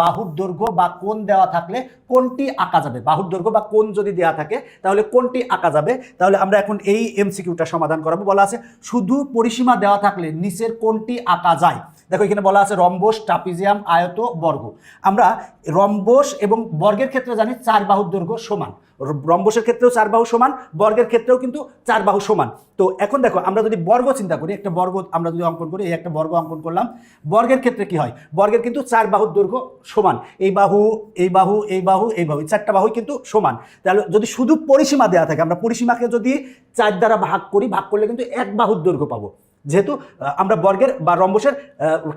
বাহুর দৈর্ঘ্য বা কোণ দেওয়া থাকলে কোনটি আঁকা যাবে, বাহুর দৈর্ঘ্য বা কোণ যদি দেওয়া থাকে তাহলে কোনটি আঁকা যাবে। তাহলে আমরা এখন এই এমসিকিউটা সমাধান করাবো। বলা আছে শুধু পরিসীমা দেওয়া থাকলে নিচের কোনটি আঁকা যায়। দেখো এখানে বলা আছে রম্বস, ট্রাপিজিয়াম, আয়ত, বর্গ। আমরা রম্বস এবং বর্গের ক্ষেত্রে জানি 4 বাহুর দৈর্ঘ্য সমান, রম্বসের ক্ষেত্রেও 4 বাহু সমান, বর্গের ক্ষেত্রেও কিন্তু 4 বাহু সমান। তো এখন দেখো আমরা যদি বর্গ চিন্তা করি, একটা বর্গ আমরা যদি অঙ্কন করি, এই একটা বর্গ অঙ্কন করলাম, বর্গের ক্ষেত্রে কি হয়, বর্গের কিন্তু 4 বাহুর দৈর্ঘ্য সমান, এই বাহু, এই বাহু, এই বাহু, এই বাহু, 4টা বাহুই কিন্তু সমান। তাহলে যদি শুধু পরিসীমা দেওয়া থাকে, আমরা পরিসীমাকে যদি 4 দ্বারা ভাগ করি, ভাগ করলে কিন্তু 1 বাহুর দৈর্ঘ্য পাবো। যেহেতু আমরা বর্গের বা রম্বসের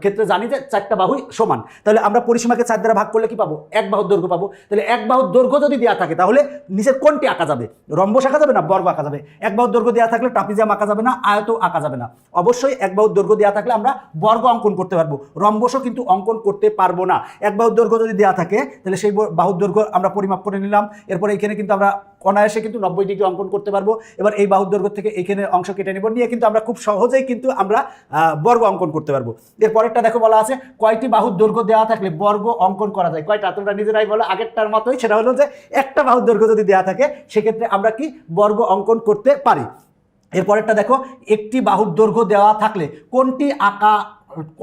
ক্ষেত্রে জানি যে 4টা বাহুই সমান, তাহলে আমরা পরিসীমাকে 4 দ্বারা ভাগ করলে কি পাবো, 1 বাহুর দৈর্ঘ্য পাবো। তাহলে 1 বাহুর দৈর্ঘ্য যদি দেওয়া থাকে তাহলে নিচের কোনটি আঁকা যাবে, রম্বস আঁকা যাবে না বর্গ আঁকা যাবে। 1 বাহুর দৈর্ঘ্য দেওয়া থাকলে ট্রাপিজিয়াম আঁকা যাবে না, আয়ত আঁকা যাবে না। অবশ্যই 1 বাহুর দৈর্ঘ্য দেওয়া থাকলে আমরা বর্গ অঙ্কন করতে পারবো, রম্বসও কিন্তু অঙ্কন করতে পারবো না। 1 বাহুর দৈর্ঘ্য যদি দেওয়া থাকে তাহলে সেই বাহুর দৈর্ঘ্য আমরা পরিমাপ করে নিলাম, এরপরে এখানে কিন্তু আমরা অনায়াসে কিন্তু 90 ডিগ্রি অঙ্কন করতে পারবো। এবার এই বাহুর দৈর্ঘ্য থেকে এখানে অংশ কেটে নেব, নিয়ে কিন্তু আমরা খুব সহজেই কিন্তু আমরা বর্গ অঙ্কন করতে পারবো। এরপরেরটা দেখো বলা আছে কয়টি বাহুর দৈর্ঘ্য দেওয়া থাকলে বর্গ অঙ্কন করা যায়। কয়টা তোমরা নিজেরাই বলো, আগেরটার মতোই, সেটা হলো যে একটা বাহুর দৈর্ঘ্য যদি দেওয়া থাকে সেক্ষেত্রে আমরা কি বর্গ অঙ্কন করতে পারি। এরপরেরটা দেখো একটি বাহুর দৈর্ঘ্য দেওয়া থাকলে কোনটি আঁকা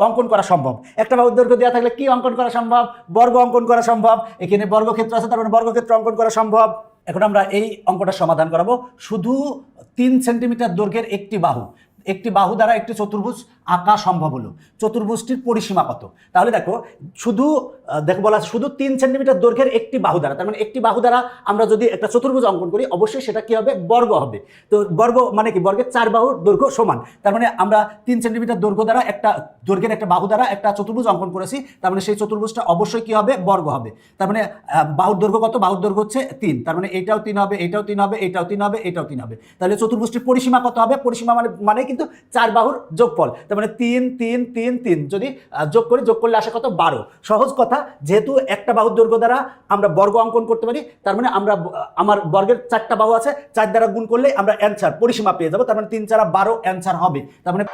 অঙ্কন করা সম্ভব। একটা বাহুর দৈর্ঘ্য দেওয়া থাকলে কি অঙ্কন করা সম্ভব, বর্গ অঙ্কন করা সম্ভব। এখানে বর্গক্ষেত্র আছে, তার মানে বর্গক্ষেত্র অঙ্কন করা সম্ভব। এখন আমরা এই অঙ্কটা সমাধান করাবো। শুধু 3 সেন্টিমিটার দৈর্ঘ্যের একটি বাহু দ্বারা একটি চতুর্ভুজ আঁকা সম্ভব হলো, চতুর্ভুজটির পরিসীমা কত। তাহলে দেখো দেখো বলা আছে শুধু 3 সেন্টিমিটার দৈর্ঘ্যের একটি বাহু দ্বারা, তার মানে একটি বাহু দ্বারা আমরা যদি একটা চতুর্ভুজ অঙ্কন করি অবশ্যই সেটা কি হবে, বর্গ হবে। তো বর্গ মানে কি, বর্গের 4 বাহুর দৈর্ঘ্য সমান, তার মানে আমরা 3 সেন্টিমিটার দৈর্ঘ্য দ্বারা দৈর্ঘ্যের একটা বাহু দ্বারা একটা চতুর্ভুজ অঙ্কন করেছি, তার মানে সেই চতুর্ভুজটা অবশ্যই কি হবে, বর্গ হবে। তার মানে বাহুর দৈর্ঘ্য কত, বাহুর দৈর্ঘ্য হচ্ছে 3, তার মানে এইটাও 3 হবে, এইটাও 3 হবে, এইটাও 3 হবে, এইটাও 3 হবে। তাহলে চতুর্ভুজটির পরিসীমা কত হবে, পরিসীমা মানে কিন্তু 4 বাহুর যোগফল, তার মানে 3 3 3 3 যদি যোগ করলে আসে কত, 12। সহজ কথা, যেহেতু একটা বাহুর দৈর্ঘ্য দ্বারা আমরা বর্গ অঙ্কন করতে পারি, তার মানে আমার বর্গের 4টা বাহু আছে, 4 দ্বারা গুণ করলে আমরা অ্যান্সার পরিসীমা পেয়ে যাবো, তার মানে 3 4 12 অ্যান্সার হবে। তার মানে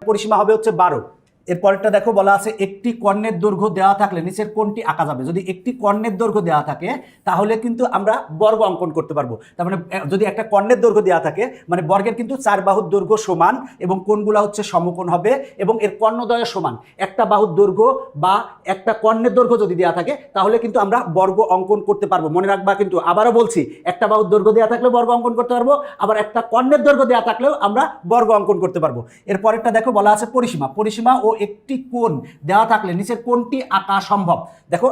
পরিসীমা হবে হচ্ছে 12। এরপরেরটা দেখো বলা আছে একটি কর্ণের দৈর্ঘ্য দেওয়া থাকলে নিচের কোনটি আঁকা যাবে। যদি একটি কর্ণের দৈর্ঘ্য দেওয়া থাকে তাহলে কিন্তু আমরা বর্গ অঙ্কন করতে পারবো। তার মানে যদি একটা কর্ণের দৈর্ঘ্য দেওয়া থাকে মানে বর্গের কিন্তু 4 বাহুর দৈর্ঘ্য সমান এবং কোণগুলো হচ্ছে সমকোণ হবে এবং এর কর্ণদ্বয় সমান। একটা বাহুর দৈর্ঘ্য বা একটা কর্ণের দৈর্ঘ্য যদি দেওয়া থাকে তাহলে কিন্তু আমরা বর্গ অঙ্কন করতে পারবো। মনে রাখবা কিন্তু, আবারও বলছি, একটা বাহুর দৈর্ঘ্য দেওয়া থাকলেও বর্গ অঙ্কন করতে পারবো, আবার একটা কর্ণের দৈর্ঘ্য দেওয়া থাকলেও আমরা বর্গ অঙ্কন করতে পারবো। এরপরেরটা দেখো বলা আছে পরিসীমা ও একটি কোণ দেওয়া থাকলে নিচের কোনটি আঁকা সম্ভব। দেখো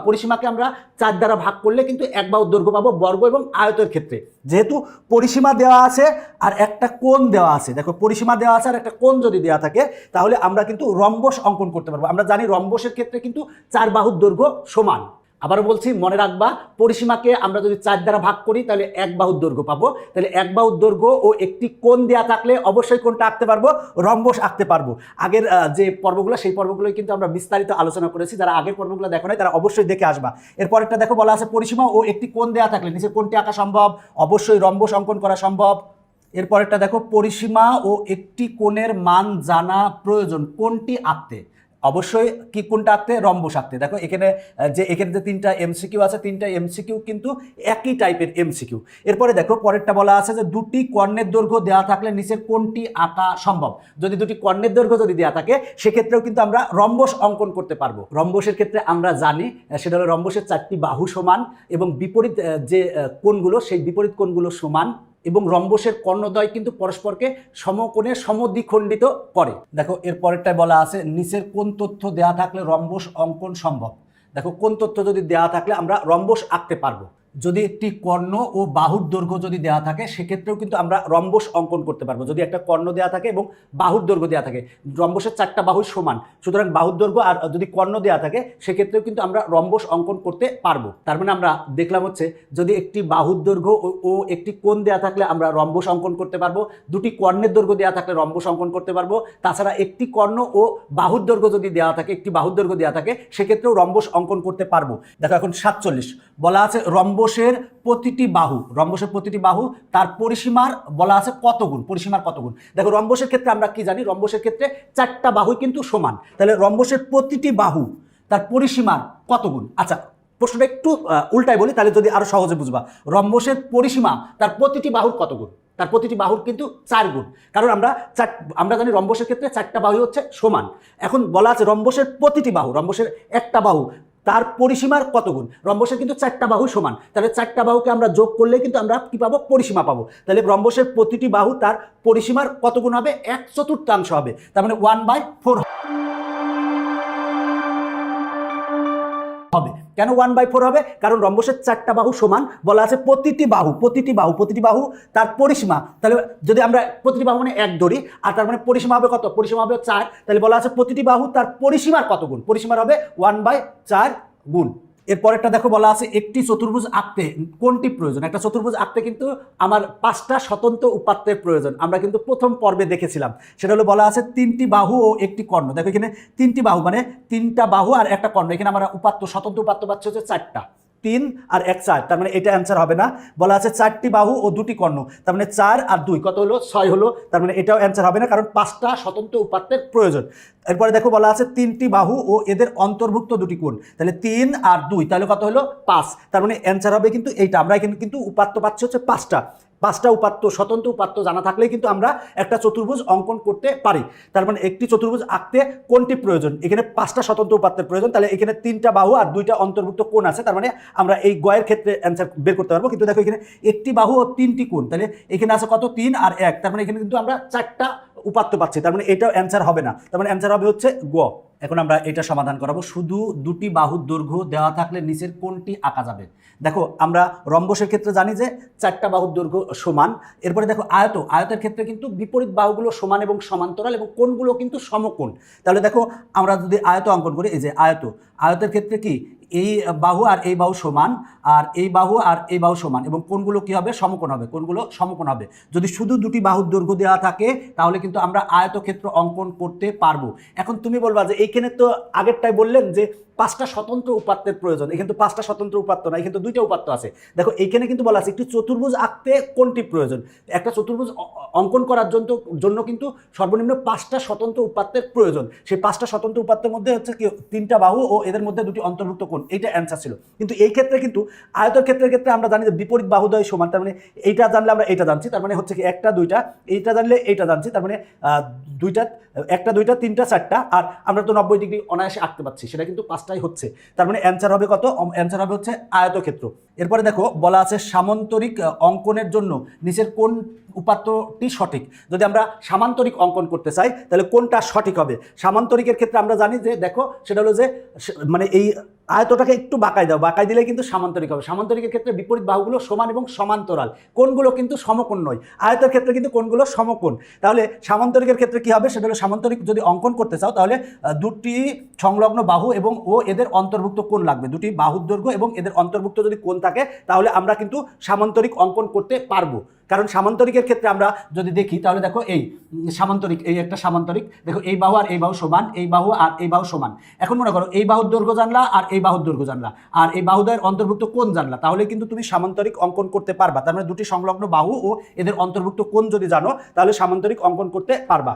পরিসীমাকে আমরা 4 দ্বারা ভাগ করলে কিন্তু 1 বাহুর দৈর্ঘ্য পাবো বর্গ এবং আয়তের ক্ষেত্রে। যেহেতু পরিসীমা দেওয়া আছে আর একটা কোণ দেওয়া আছে, দেখো পরিসীমা দেওয়া আছে আর একটা কোণ যদি দেওয়া থাকে তাহলে আমরা কিন্তু রম্বস অঙ্কন করতে পারবো। আমরা জানি রম্বসের ক্ষেত্রে কিন্তু 4 বাহুর দৈর্ঘ্য সমান। আবারও বলছি, মনে রাখবা, পরিসীমাকে আমরা যদি 4 দ্বারা ভাগ করি তাহলে 1 বাহুর দৈর্ঘ্য পাবো। তাহলে 1 বাহুর দৈর্ঘ্য ও একটি কোণ দেওয়া থাকলে অবশ্যই কোনটা আঁকতে পারবো, রম্বস আঁকতে পারবো। আগের যে পর্বগুলো সেই পর্বগুলোই কিন্তু আমরা বিস্তারিত আলোচনা করেছি, যারা আগের পর্বগুলো দেখো নাই তারা অবশ্যই দেখে আসবা। এরপরেরটা দেখো বলা আছে পরিসীমা ও একটি কোণ দেওয়া থাকলে নিচে কোনটি আঁকা সম্ভব, অবশ্যই রম্বস অঙ্কন করা সম্ভব। এরপরেরটা দেখো পরিসীমা ও একটি কোণের মান জানা প্রয়োজন, কোনটি আঁকতে, অবশ্যই কি কোনটা আঁকতে, রম্বস আঁকতে। দেখো এখানে যে 3টা এমসিকিউ আছে, 3টা এমসিকিউ কিন্তু একই টাইপের এমসিকিউ। এরপরে দেখো পরেরটা বলা আছে যে দুটি কর্ণের দৈর্ঘ্য দেওয়া থাকলে নিচের কোনটি আঁকা সম্ভব। যদি দুটি কর্ণের দৈর্ঘ্য যদি দেওয়া থাকে সেক্ষেত্রেও কিন্তু আমরা রম্বস অঙ্কন করতে পারবো। রম্বসের ক্ষেত্রে আমরা জানি সেটা হলো রম্বসের 4টি বাহু সমান এবং বিপরীত যে কোণগুলো সেই বিপরীত কোণগুলো সমান এবং রম্বসের কর্ণদ্বয় কিন্তু পরস্পরকে সমকোণে সমদ্বিখণ্ডিত করে। দেখো এর পরেরটায় বলা আছে নিচের কোন তথ্য দেওয়া থাকলে রম্বস অঙ্কন সম্ভব। দেখো কোন তথ্য যদি দেওয়া থাকলে আমরা রম্বস আঁকতে পারবো। যদি একটি কর্ণ ও বাহুর দৈর্ঘ্য যদি দেওয়া থাকে সেক্ষেত্রেও কিন্তু আমরা রম্বস অঙ্কন করতে পারবো। যদি একটা কর্ণ দেওয়া থাকে এবং বাহুর দৈর্ঘ্য দেওয়া থাকে, রম্বসের 4টা বাহু সমান, সুতরাং বাহুর দৈর্ঘ্য আর যদি কর্ণ দেওয়া থাকে সেক্ষেত্রেও কিন্তু আমরা রম্বস অঙ্কন করতে পারবো। তার মানে আমরা দেখলাম হচ্ছে যদি একটি বাহুর দৈর্ঘ্য ও একটি কোণ দেওয়া থাকলে আমরা রম্বস অঙ্কন করতে পারবো, দুটি কর্ণের দৈর্ঘ্য দেওয়া থাকলে রম্বস অঙ্কন করতে পারবো, তাছাড়া একটি কর্ণ ও বাহুর দৈর্ঘ্য যদি দেওয়া থাকে, একটি বাহুর দৈর্ঘ্য দেওয়া থাকে সেক্ষেত্রেও রম্বস অঙ্কন করতে পারবো। দেখো এখন 47 বলা আছে রম্বস রম্বসের প্রতিটি বাহু তার পরিসীমার বলা আছে কত গুণ, পরিসীমার কত গুণ। দেখো রম্বসের ক্ষেত্রে আমরা কি জানি, রম্বসের ক্ষেত্রে 4টা বাহুই কিন্তু সমান, তাহলে রম্বসের প্রতিটি বাহু তার পরিসীমার কত গুণ। আচ্ছা প্রশ্নটা একটু উল্টাই বলি, তাহলে যদি আরো সহজে বুঝবা। রম্বসের পরিসীমা তার প্রতিটি বাহুর কত গুণ, তার প্রতিটি বাহুর কিন্তু 4 গুণ, কারণ আমরা জানি রম্বসের ক্ষেত্রে 4টা বাহু হচ্ছে সমান। এখন বলা আছে রম্বসের প্রতিটি বাহু, রম্বসের একটা বাহু তার পরিসীমার কত গুণ। রম্বসের কিন্তু 4টা বাহু সমান, তাহলে 4টা বাহুকে আমরা যোগ করলে কিন্তু আমরা কি পাবো, পরিসীমা পাবো। তাহলে রম্বসের প্রতিটি বাহু তার পরিসীমার কত গুণ হবে, 1/4 হবে, তার মানে 1/4 হবে। কেন 1/4 হবে? কারণ রম্বসের 4টা বাহু সমান, বলা আছে প্রতিটি বাহু তার পরিসীমা। তাহলে যদি আমরা প্রতিটি বাহু মানে 1 ধরি, আর তার মানে পরিসীমা হবে কত, পরিসীমা হবে 4, তাহলে বলা আছে প্রতিটি বাহু তার পরিসীমার কত গুণ, পরিসীমার হবে 1/4 গুণ। এরপরেরটা দেখো বলা আছে একটি চতুর্ভুজ আঁকতে কোনটি প্রয়োজন। একটা চতুর্ভুজ আঁকতে কিন্তু আমার 5টা স্বতন্ত্র উপাত্তের প্রয়োজন, আমরা কিন্তু প্রথম পর্বে দেখেছিলাম। সেটা হলো বলা আছে 3টি বাহু ও একটি কর্ণ। দেখো এখানে 3টি বাহু মানে 3টা বাহু আর একটা কর্ণ, এখানে আমরা স্বতন্ত্র উপাত্ত পাচ্ছি হচ্ছে 4টা, 3 আর 1 4, তার মানে এটা অ্যান্সার হবে না। বলা আছে 4টি বাহু ও 2টি কর্ণ, তার মানে 4 আর 2 কত হলো, 6 হলো, তার মানে এটাও অ্যান্সার হবে না, কারণ 5টা স্বতন্ত্র উপাত্তের প্রয়োজন। এরপরে দেখো বলা আছে 3টি বাহু ও এদের অন্তর্ভুক্ত 2টি কোণ, তাহলে 3 আর 2 তাহলে কত হলো, 5, তার মানে অ্যান্সার হবে কিন্তু এইটা। আমরা এখানে কিন্তু উপাত্ত পাচ্ছি হচ্ছে 5টা উপাত্ত, স্বতন্ত্র উপাত্ত জানা থাকলেই কিন্তু আমরা একটা চতুর্ভুজ অঙ্কন করতে পারি। তার মানে একটি চতুর্ভুজ আঁকতে কোনটি প্রয়োজন, এখানে 5টা স্বতন্ত্র উপাত্তের প্রয়োজন, তাহলে এখানে 3টা বাহু আর 2টা অন্তর্ভুক্ত কোণ আছে, তার মানে আমরা এই গয়ের ক্ষেত্রে অ্যান্সার বের করতে পারবো। কিন্তু দেখো এখানে একটি বাহু ও 3টি কোণ, তাহলে এখানে আছে কত, 3 আর 1, তার মানে এখানে কিন্তু আমরা 4টা উপাত্ত পাচ্ছি, তার মানে এটাও অ্যান্সার হবে না, তার মানে অ্যান্সার হবে হচ্ছে গ। এখন আমরা এটা সমাধান করাবো। শুধু 2টি বাহুর দৈর্ঘ্য দেওয়া থাকলে নিচের কোনটি আঁকা যাবে। দেখো আমরা রম্বসের ক্ষেত্রে জানি যে 4টা বাহুর দৈর্ঘ্য সমান। এরপরে দেখো আয়তের ক্ষেত্রে কিন্তু বিপরীত বাহুগুলো সমান এবং সমান্তরাল এবং কোণগুলো কিন্তু সমকোণ। তাহলে দেখো আমরা যদি আয়ত অঙ্কন করি, এই যে আয়তের ক্ষেত্রে কি এই বাহু আর এই বাহু সমান, আর এই বাহু আর এই বাহু সমান, এবং কোণগুলো কি হবে, সমকোণ হবে, কোণগুলো সমকোণ হবে। যদি শুধু 2টি বাহুর দৈর্ঘ্য দেওয়া থাকে তাহলে কিন্তু আমরা আয়তক্ষেত্র অঙ্কন করতে পারবো। এখন তুমি বলবা যে এইখানে তো আগেরটাই বললেন যে 5টা স্বতন্ত্র উপাত্তের প্রয়োজন, এখানে তো 5টা স্বতন্ত্র উপাত্ত না, এখানে তো 2টা উপাত্ত আছে। দেখো এইখানে কিন্তু বলা আছে একটি চতুর্ভুজ আঁকতে কোনটি প্রয়োজন। একটা চতুর্ভুজ অঙ্কন করার জন্য কিন্তু সর্বনিম্ন 5টা স্বতন্ত্র উপাত্তের প্রয়োজন। সেই 5টা স্বতন্ত্র উপাত্তের মধ্যে হচ্ছে কি 3টা বাহু ও এদের মধ্যে 2টি অন্তর্ভুক্ত কোণ, এইটা অ্যান্সার ছিল। কিন্তু এই ক্ষেত্রে কিন্তু আয়তের ক্ষেত্রে আমরা জানি যে বিপরীত বাহুদ্বয় সমান, তার মানে এইটা জানলে আমরা এইটা জানছি, তার মানে হচ্ছে কি 1টা 2টা, এইটা জানলে এইটা জানছি, তার মানে 1টা 2টা 3টা 4টা, আর আমরা তো 90 ডিগ্রি অনায়াসে আঁকতে পারছি, সেটা কিন্তু 5টাই হচ্ছে। তার মানে অ্যান্সার হবে কত, অ্যান্সার হবে হচ্ছে আয়তক্ষেত্র। এরপরে দেখো বলা আছে সামান্তরিক অঙ্কনের জন্য নিচের কোন উপাত্তটি সঠিক। যদি আমরা সামান্তরিক অঙ্কন করতে চাই তাহলে কোনটা সঠিক হবে। সামান্তরিকের ক্ষেত্রে আমরা জানি যে দেখো সেটা হলো যে মানে এই আয়তটাকে একটু বাঁকাই দাও, বাঁকাই দিলে কিন্তু সামান্তরিক হবে। সামান্তরিকের ক্ষেত্রে বিপরীত বাহুগুলো সমান এবং সমান্তরাল, কোণগুলো কিন্তু সমকোণ নয়। আয়তের ক্ষেত্রে কিন্তু কোণগুলো সমকোণ। তাহলে সামান্তরিকের ক্ষেত্রে কি হবে, সেটা হলো সামান্তরিক যদি অঙ্কন করতে চাও তাহলে 2টি সংলগ্ন বাহু এবং এদের অন্তর্ভুক্ত কোণ লাগবে। 2টি বাহুর দৈর্ঘ্য এবং এদের অন্তর্ভুক্ত যদি কোণ থাকে তাহলে আমরা কিন্তু সামান্তরিক অঙ্কন করতে পারবো। কারণ সামান্তরিকের ক্ষেত্রে আমরা যদি দেখি তাহলে দেখো এই সামান্তরিক, এই একটা সামান্তরিক, দেখো এই বাহু আর এই বাহু সমান, এই বাহু আর এই বাহু সমান। এখন মনে করো এই বাহুর দৈর্ঘ্য জানলা আর এই বাহুর দৈর্ঘ্য জানলা আর এই বাহুদ্বয়ের অন্তর্ভুক্ত কোণ জানলা, তাহলে কিন্তু তুমি সামান্তরিক অঙ্কন করতে পারবা। তার মানে 2টি সংলগ্ন বাহু ও এদের অন্তর্ভুক্ত কোণ যদি জানো তাহলে সামান্তরিক অঙ্কন করতে পারবা।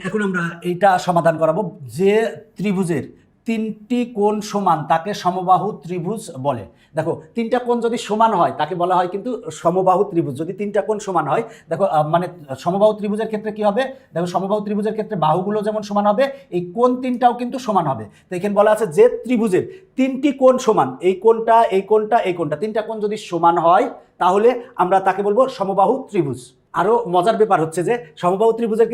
এখন আমরা এইটা সমাধান করাবো। যে ত্রিভুজের 3টি কোণ সমান তাকে সমবাহু ত্রিভুজ বলে। দেখো 3টা কোণ যদি সমান হয় তাকে বলা হয় কিন্তু সমবাহু ত্রিভুজ। যদি 3টা কোণ সমান হয়, দেখো মানে সমবাহু ত্রিভুজের ক্ষেত্রে কি হবে, দেখো সমবাহু ত্রিভুজের ক্ষেত্রে বাহুগুলো যেমন সমান হবে এই কোণ 3টাও কিন্তু সমান হবে। তো এখানে বলা আছে যে ত্রিভুজের 3টি কোণ সমান, এই কোণটা এই কোণটা এই কোণটা, 3টা কোণ যদি সমান হয় তাহলে আমরা তাকে বলবো সমবাহু ত্রিভুজ। আরও মজার ব্যাপার হচ্ছে যে সমবাহু ত্রিভুজের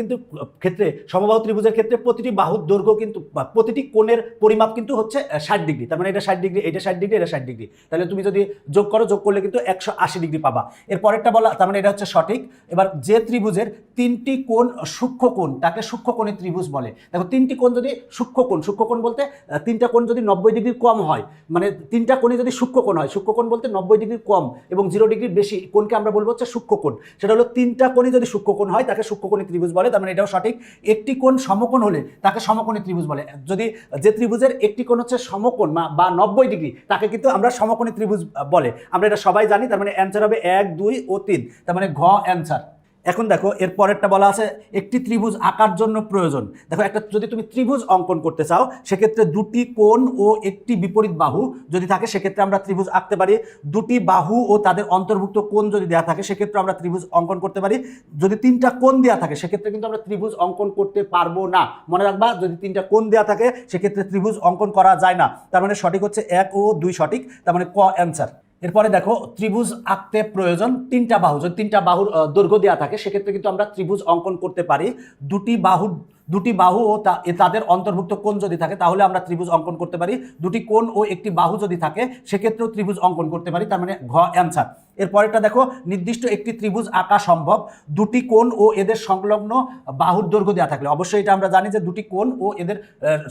ক্ষেত্রে প্রতিটি বাহুর দৈর্ঘ্য কিন্তু প্রতিটি কোণের পরিমাপ কিন্তু হচ্ছে 60 ডিগ্রি। তার মানে এটা 60 ডিগ্রি, এটা 60 ডিগ্রি, এটা 60 ডিগ্রি। তাহলে তুমি যদি যোগ করলে কিন্তু 180 ডিগ্রি পাবা। এর পরেরটা বলা, তার মানে এটা হচ্ছে সঠিক। এবার যে ত্রিভুজের তিনটি কোণ সূক্ষ্ম কোণ, তাকে সূক্ষ্মকোণী ত্রিভুজ বলে। দেখো তিনটি কোণ যদি সূক্ষ্মকোণ বলতে তিনটা কোণ যদি 90 ডিগ্রির কম হয়, মানে তিনটা কোণই যদি সূক্ষ্মকোণ হয়, সূক্ষ্মকোণ বলতে 90 ডিগ্রির কম এবং 0 ডিগ্রির বেশি কোণকে আমরা বলবো হচ্ছে সূক্ষ্মকোণ। সেটা হলো তিনটা কোণই যদি সূক্ষ্মকোণ হয় তাকে সূক্ষ্মকোণী ত্রিভুজ বলে, তার মানে এটাও সঠিক। একটি কোণ সমকোণ হলে তাকে সমকোণী ত্রিভুজ বলে। যদি যে ত্রিভুজের একটি কোণ হচ্ছে সমকোণ বা 90 ডিগ্রি তাকে কিন্তু আমরা সমকোণী ত্রিভুজ বলে, আমরা এটা সবাই জানি। তার মানে অ্যান্সার হবে 1, 2 ও 3, তার মানে ঘ অ্যান্সার। এখন দেখো এর পরেরটা বলা আছে একটি ত্রিভুজ আঁকার জন্য প্রয়োজন। দেখো একটা যদি তুমি ত্রিভুজ অঙ্কন করতে চাও সেক্ষেত্রে দুটি কোণ ও একটি বিপরীত বাহু যদি থাকে সেক্ষেত্রে আমরা ত্রিভুজ আঁকতে পারি। দুটি বাহু ও তাদের অন্তর্ভুক্ত কোণ যদি দেওয়া থাকে সেক্ষেত্রে আমরা ত্রিভুজ অঙ্কন করতে পারি। যদি তিনটা কোণ দেওয়া থাকে সেক্ষেত্রে কিন্তু আমরা ত্রিভুজ অঙ্কন করতে পারবো না। মনে রাখবা, যদি তিনটা কোণ দেওয়া থাকে সেক্ষেত্রে ত্রিভুজ অঙ্কন করা যায় না। তার মানে সঠিক হচ্ছে 1 ও 2 সঠিক, তার মানে ক অ্যান্সার। এরপরে দেখো ত্রিভুজ আঁকতে প্রয়োজন তিনটা বাহু। যদি তিনটা বাহুর দৈর্ঘ্য দেওয়া থাকে সেক্ষেত্রে কিন্তু আমরা ত্রিভুজ অঙ্কন করতে পারি। দুটি বাহু ও তাদের অন্তর্ভুক্ত কোণ যদি থাকে তাহলে আমরা ত্রিভুজ অঙ্কন করতে পারি। দুটি কোণ ও একটি বাহু যদি থাকে সেক্ষেত্রেও ত্রিভুজ অঙ্কন করতে পারি, তার মানে ঘ অ্যান্সার। এরপরেরটা দেখো নির্দিষ্ট একটি ত্রিভুজ আঁকা সম্ভব দুটি কোণ ও এদের সংলগ্ন বাহুর দৈর্ঘ্য দেওয়া থাকলে। অবশ্যই এটা আমরা জানি যে দুটি কোণ ও এদের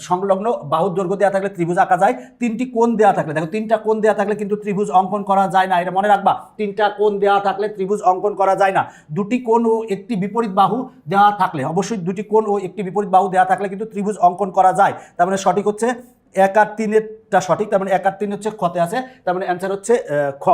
সংলগ্ন বাহুর দৈর্ঘ্য দেওয়া থাকলে ত্রিভুজ আঁকা যায়। তিনটি কোণ দেওয়া থাকলে, দেখো তিনটা কোণ দেওয়া থাকলে কিন্তু ত্রিভুজ অঙ্কন করা যায় না, এটা মনে রাখবা। তিনটা কোণ দেওয়া থাকলে ত্রিভুজ অঙ্কন করা যায় না। দুটি কোণ ও একটি বিপরীত বাহু দেওয়া থাকলে, অবশ্যই দুটি কোণ ও একটি বিপরীত বাহু দেওয়া থাকলে কিন্তু ত্রিভুজ অঙ্কন করা যায়। তার মানে সঠিক হচ্ছে 1 আর 3-এরটা সঠিক, তার মানে 1 আর 3 হচ্ছে খতে আছে, তার মানে অ্যান্সার হচ্ছে খ।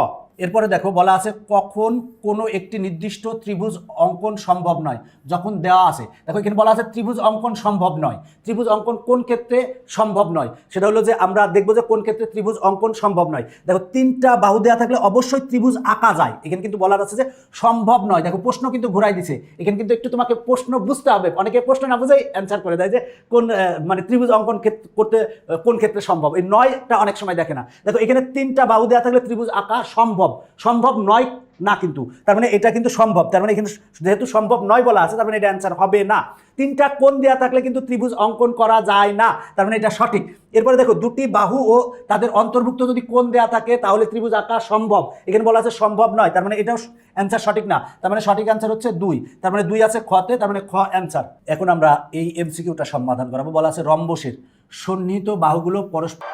এরপরে দেখো বলা আছে কখন কোনো একটি নির্দিষ্ট ত্রিভুজ অঙ্কন সম্ভব নয়, যখন দেওয়া আছে। দেখো এখানে বলা আছে ত্রিভুজ অঙ্কন সম্ভব নয়। ত্রিভুজ অঙ্কন কোন ক্ষেত্রে সম্ভব নয় সেটা হলো যে আমরা দেখবো যে কোন ক্ষেত্রে ত্রিভুজ অঙ্কন সম্ভব নয়। দেখো তিনটা বাহু দেওয়া থাকলে অবশ্যই ত্রিভুজ আঁকা যায়, এখানে কিন্তু বলা আছে যে সম্ভব নয়। দেখো প্রশ্ন কিন্তু ঘুরাই দিছে, এখানে কিন্তু একটু তোমাকে প্রশ্ন বুঝতে হবে। অনেকে প্রশ্ন না বুঝেই অ্যান্সার করে দেয় যে কোন মানে ত্রিভুজ অঙ্কন করতে কোন ক্ষেত্রে সম্ভব, এই নয়টা অনেক সময় দেখে না। দেখো এখানে তিনটা বাহু দেওয়া থাকলে ত্রিভুজ আঁকা সম্ভব নয় না, কিন্তু তার মানে এটা কিন্তু সম্ভব। তার মানে এখানে যেহেতু সম্ভব নয় বলা আছে তার মানে এটা অ্যান্সার হবে না। তিনটা কোণ দেওয়া থাকলে কিন্তু ত্রিভুজ অঙ্কন করা যায় না, তার মানে এটা সঠিক। এরপরে দেখো দুটি বাহু ও তাদের অন্তর্ভুক্ত যদি কোণ দেওয়া থাকে তাহলে ত্রিভুজ আঁকা সম্ভব, এখানে বলা আছে সম্ভব নয়, তার মানে এটাও অ্যান্সার সঠিক না। তার মানে সঠিক অ্যান্সার হচ্ছে 2, তার মানে 2 আছে খতে, তার মানে খ অ্যান্সার। এখন আমরা এই এমসিকিউটা সমাধান করাবো। বলা আছে রম্বসের সন্নিহিত বাহুগুলো পরস্পর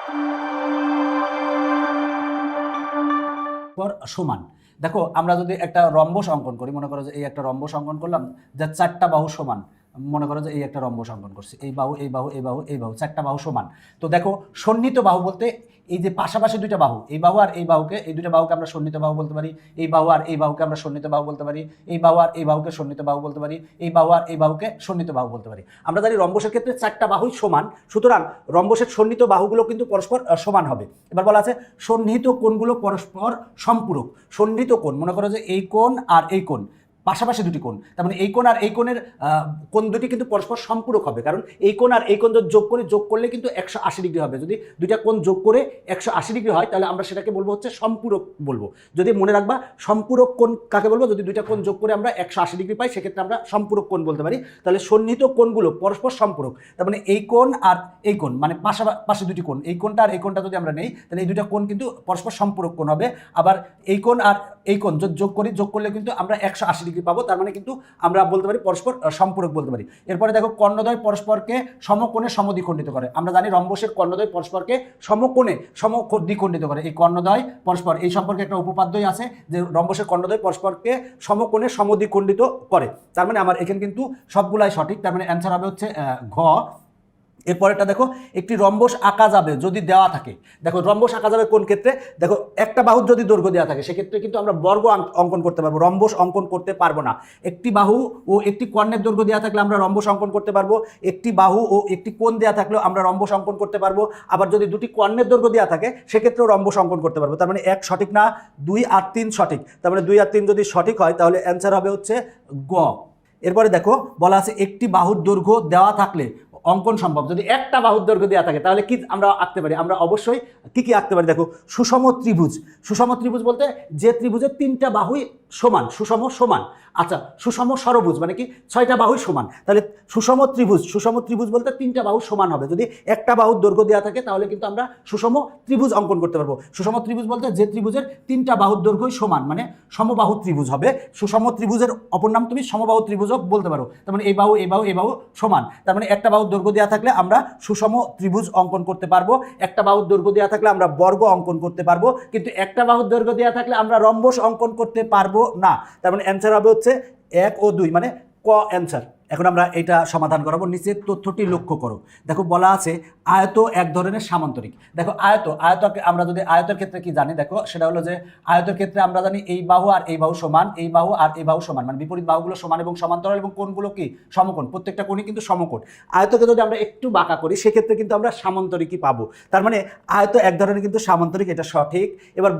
সমান। দেখো আমরা যদি একটা রম্বস অঙ্কন করি, মনে করো যে এই একটা রম্বস অঙ্কন করলাম যার 4টা বাহু সমান। মনে করো যে এই একটা রম্বস অঙ্কন করছি, এই বাহু এই বাহু এই বাহু এই বাহু 4টা বাহু সমান। তো দেখো সন্নিহিত বাহু বলতে এই যে পাশাপাশি দুইটা বাহু, এই বাহু আর এই বাহুকে, এই দুইটা বাহুকে আমরা সন্নিহিত বাহু বলতে পারি। এই বাহু আর এই বাহুকে আমরা সন্নিহিত বাহু বলতে পারি। এই বাহু আর এই বাহুকে সন্নিহিত বাহু বলতে পারি। এই বাহু আর এই বাহুকে সন্নিহিত বাহু বলতে পারি। আমরা জানি রম্বসের ক্ষেত্রে 4টা বাহুই সমান, সুতরাং রম্বসের সন্নিহিত বাহুগুলো কিন্তু পরস্পর সমান হবে। এবার বলা আছে সন্নিহিত কোণগুলো পরস্পর সম্পূরক। সন্নিহিত কোণ মনে করো যে এই কোণ আর এই কোণ, পাশাপাশি দুটি কোণ, তার মানে এই কোণ আর এই কোণের কোণ দুটি কিন্তু পরস্পর সম্পূরক হবে, কারণ এই কোণ আর এই কোণ যদি যোগ করলে কিন্তু 180 ডিগ্রি হবে। যদি দুইটা কোণ যোগ করে 180 ডিগ্রি হয় তাহলে আমরা সেটাকে বলবো হচ্ছে সম্পূরক বলবো। যদি মনে রাখবা সম্পূরক কোণ কাকে বলবো, যদি দুইটা কোণ যোগ করে আমরা 180 ডিগ্রি পাই সেক্ষেত্রে আমরা সম্পূরক কোণ বলতে পারি। তাহলে সন্নিহিত কোণগুলো পরস্পর সম্পূরক, তার মানে এই কোণ আর এই কোণ মানে পাশাপাশি দুটি কোণ, এই কোণটা আর এই কোণটা যদি আমরা নেই তাহলে এই দুইটা কোণ কিন্তু পরস্পর সম্পূরক কোণ হবে। আবার এই কোণ আর এই কোণ যোগ করলে কিন্তু আমরা 180 ডিগ্রি পাবো, তার মানে কিন্তু আমরা বলতে পারি পরস্পর সম্পূরক বলতে পারি। এরপরে দেখো কর্ণদ্বয় পরস্পরকে সমকোণে সমদ্বিখণ্ডিত করে। আমরা জানি রম্বসের কর্ণদ্বয় পরস্পরকে সমকোণে সমদ্বিখণ্ডিত করে। এই কর্ণদ্বয় পরস্পর এই সম্পর্কে একটা উপপাদ্যই আছে যে রম্বসের কর্ণদ্বয় পরস্পরকে সমকোণে সমদ্বিখণ্ডিত করে। তার মানে আমার এখানে কিন্তু সবগুলাই সঠিক, তার মানে অ্যান্সার হবে হচ্ছে ঘ। এরপরেরটা দেখো একটি রম্বস আঁকা যাবে যদি দেওয়া থাকে। দেখো রম্বস আঁকা যাবে কোন ক্ষেত্রে, দেখো একটা বাহুর যদি দৈর্ঘ্য দেওয়া থাকে সেক্ষেত্রে কিন্তু আমরা বর্গ অঙ্কন করতে পারবো, রম্বস অঙ্কন করতে পারবো না। একটি বাহু ও একটি কর্ণের দৈর্ঘ্য দেওয়া থাকলে আমরা রম্বস অঙ্কন করতে পারবো। একটি বাহু ও একটি কোণ দেওয়া থাকলেও আমরা রম্বস অঙ্কন করতে পারবো। আবার যদি দুটি কর্ণের দৈর্ঘ্য দেওয়া থাকে সেক্ষেত্রেও রম্বস অঙ্কন করতে পারবো। তার মানে 1 সঠিক না, 2 আর 3 সঠিক, তার মানে 2 আর 3 যদি সঠিক হয় তাহলে অ্যান্সার হবে হচ্ছে গ। এরপরে দেখো বলা আছে একটি বাহুর দৈর্ঘ্য দেওয়া থাকলে অঙ্কন সম্ভব যদি একটা বাহুর দৈর্ঘ্য দেওয়া থাকে তাহলে কি আমরা আঁকতে পারি? আমরা অবশ্যই কি আঁকতে পারি? দেখো সুষম ত্রিভুজ। সুষম ত্রিভুজ বলতে যে ত্রিভুজের 3টা বাহুই সমান, সুষম সমান। আচ্ছা, সুষম ষড়ভুজ মানে কি 6টা বাহুই সমান। তাহলে সুষম ত্রিভুজ বলতে 3টা বাহু সমান হবে। যদি একটা বাহুর দৈর্ঘ্য দেওয়া থাকে তাহলে কিন্তু আমরা সুষম ত্রিভুজ অঙ্কন করতে পারবো। সুষম ত্রিভুজ বলতে যে ত্রিভুজের 3টা বাহুর দৈর্ঘ্যই সমান, মানে সমবাহু ত্রিভুজ হবে। সুষম ত্রিভুজের অপর নাম তুমি সমবাহু ত্রিভুজও বলতে পারো। তার মানে এই বাহু এই বাহু এই বাহু সমান, তার মানে একটা বাহুর দৈর্ঘ্য দেওয়া থাকলে আমরা সুষম ত্রিভুজ অঙ্কন করতে পারবো। একটা বাহুর দৈর্ঘ্য দেওয়া থাকলে আমরা বর্গ অঙ্কন করতে পারবো, কিন্তু একটা বাহুর দৈর্ঘ্য দেওয়া থাকলে আমরা রম্বস অঙ্কন করতে পারবো না। তার মানে অ্যান্সার হবে হচ্ছে 1 ও 2, মানে ক অ্যান্সার। এখন আমরা এটা সমাধান করাবো। নিচের তথ্যটি লক্ষ্য করো। দেখো বলা আছে আয়ত এক ধরনের সামান্তরিক। দেখো আয়ত আমরা যদি আয়তের ক্ষেত্রে কি জানি, দেখো সেটা হলো যে আয়তের ক্ষেত্রে আমরা জানি এই বাহু আর এই বাহু সমান, এই বাহু আর এই বাহু সমান, মানে বিপরীত বাহুগুলো সমান এবং সমান্তরাল, এবং কোণগুলো কি সমকোণ, প্রত্যেকটা কোণই কিন্তু সমকোণ। আয়তকে যদি আমরা একটু বাঁকা করি সেক্ষেত্রে কিন্তু আমরা সামান্তরিকই পাবো। তার মানে আয়ত এক ধরনের কিন্তু সামান্তরিক, এটা সঠিক। এবার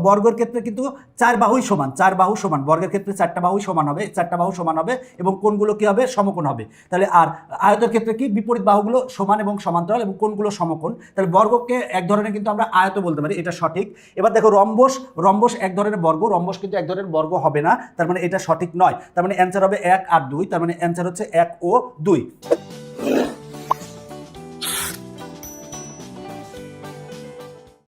বর্গের ক্ষেত্রে কিন্তু 4 বাহুই সমান, 4 বাহু সমান। বর্গের ক্ষেত্রে 4টা বাহুই সমান হবে, 4টা বাহু সমান হবে এবং কোণগুলো কি হবে? সমকোণ হবে। তাহলে আর আয়তের ক্ষেত্রে কি বিপরীত বাহুগুলো সমান এবং সমান্তরাল এবং কোণগুলো সমকোণ। তাহলে বর্গকে এক ধরনের কিন্তু আমরা আয়ত বলতে পারি, এটা সঠিক। এবার দেখো রম্বস এক ধরনের বর্গ, রম্বস কিন্তু এক ধরনের বর্গ হবে না, তার মানে এটা সঠিক নয়। তার মানে অ্যান্সার হবে 1 আর 2, তার মানে অ্যান্সার হচ্ছে 1 ও 2।